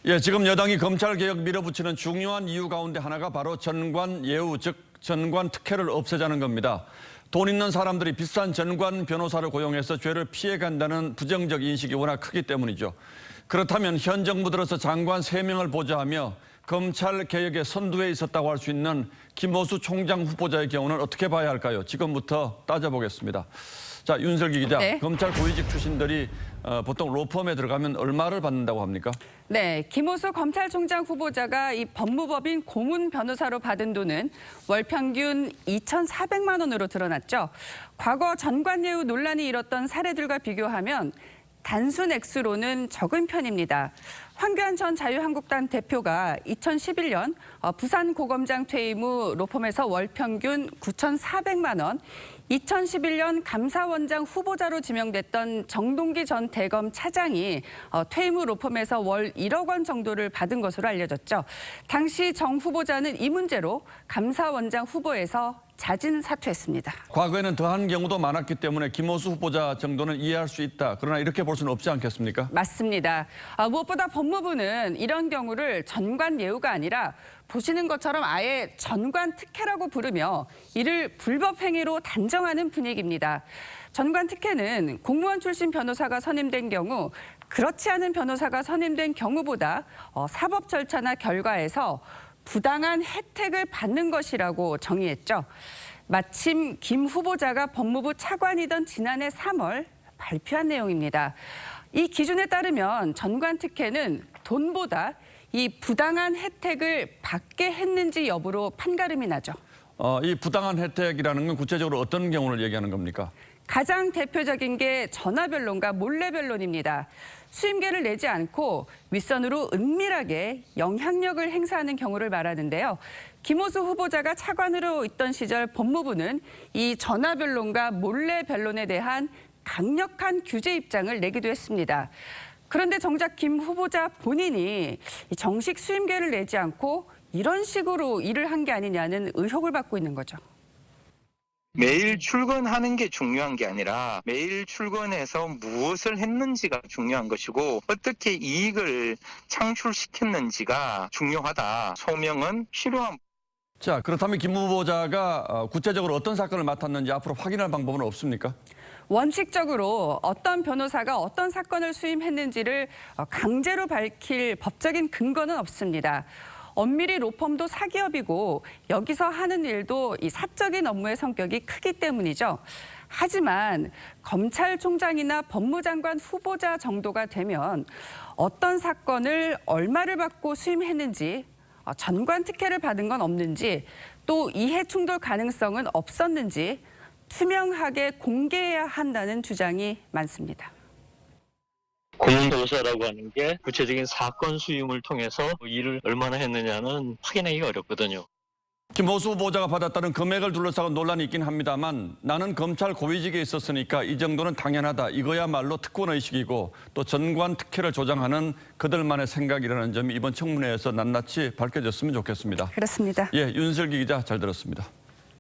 예, 지금 여당이 검찰개혁 밀어붙이는 중요한 이유 가운데 하나가 바로 전관 예우, 즉 전관 특혜를 없애자는 겁니다. 돈 있는 사람들이 비싼 전관 변호사를 고용해서 죄를 피해간다는 부정적 인식이 워낙 크기 때문이죠. 그렇다면 현 정부 들어서 장관 3명을 보좌하며 검찰개혁의 선두에 있었다고 할 수 있는 김호수 총장 후보자의 경우는 어떻게 봐야 할까요? 지금부터 따져보겠습니다. 자, 윤슬기 기자, 네. 검찰 고위직 출신들이 보통 로펌에 들어가면 얼마를 받는다고 합니까? 네, 김호수 검찰총장 후보자가 이 법무법인 고문 변호사로 받은 돈은 월 평균 2,400만 원으로 드러났죠. 과거 전관예우 논란이 일었던 사례들과 비교하면 단순 액수로는 적은 편입니다. 황교안 전 자유한국당 대표가 2011년 부산고검장 퇴임 후 로펌에서 월 평균 9,400만 원, 2011년 감사원장 후보자로 지명됐던 정동기 전 대검 차장이 퇴임 후 로펌에서 월 1억 원 정도를 받은 것으로 알려졌죠. 당시 정 후보자는 이 문제로 감사원장 후보에서 자진 사퇴했습니다. 과거에는 더한 경우도 많았기 때문에 김호수 후보자 정도는 이해할 수 있다. 그러나 이렇게 볼 수는 없지 않겠습니까? 맞습니다. 무엇보다 법무부는 이런 경우를 전관 예우가 아니라 보시는 것처럼 아예 전관 특혜라고 부르며 이를 불법 행위로 단정하는 분위기입니다. 전관 특혜는 공무원 출신 변호사가 선임된 경우 그렇지 않은 변호사가 선임된 경우보다 사법 절차나 결과에서 부당한 혜택을 받는 것이라고 정의했죠. 마침 김 후보자가 법무부 차관이던 지난해 3월 발표한 내용입니다. 이 기준에 따르면 전관 특혜는 돈보다 이 부당한 혜택을 받게 했는지 여부로 판가름이 나죠. 이 부당한 혜택이라는 건 구체적으로 어떤 경우를 얘기하는 겁니까? 가장 대표적인 게 전화변론과 몰래변론입니다. 수임계를 내지 않고 윗선으로 은밀하게 영향력을 행사하는 경우를 말하는데요. 김호수 후보자가 차관으로 있던 시절 법무부는 이 전화변론과 몰래변론에 대한 강력한 규제 입장을 내기도 했습니다. 그런데 정작 김 후보자 본인이 정식 수임계를 내지 않고 이런 식으로 일을 한 게 아니냐는 의혹을 받고 있는 거죠. 매일 출근하는 게 중요한 게 아니라 매일 출근해서 무엇을 했는지가 중요한 것이고 어떻게 이익을 창출시켰는지가 중요하다. 소명은 필요한. 자, 그렇다면 김 후보자가 구체적으로 어떤 사건을 맡았는지 앞으로 확인할 방법은 없습니까? 원칙적으로 어떤 변호사가 어떤 사건을 수임했는지를 강제로 밝힐 법적인 근거는 없습니다. 엄밀히 로펌도 사기업이고 여기서 하는 일도 이 사적인 업무의 성격이 크기 때문이죠. 하지만 검찰총장이나 법무장관 후보자 정도가 되면 어떤 사건을 얼마를 받고 수임했는지, 전관 특혜를 받은 건 없는지, 또 이해 충돌 가능성은 없었는지 투명하게 공개해야 한다는 주장이 많습니다. 고문 변호사라고 하는 게 구체적인 사건 수임을 통해서 일을 얼마나 했느냐는 확인하기가 어렵거든요. 김호수 후보자가 받았다는 금액을 둘러싸고 논란이 있긴 합니다만 나는 검찰 고위직에 있었으니까 이 정도는 당연하다. 이거야말로 특권의식이고 또 전관 특혜를 조장하는 그들만의 생각이라는 점이 이번 청문회에서 낱낱이 밝혀졌으면 좋겠습니다. 그렇습니다. 예, 윤슬기 기자 잘 들었습니다.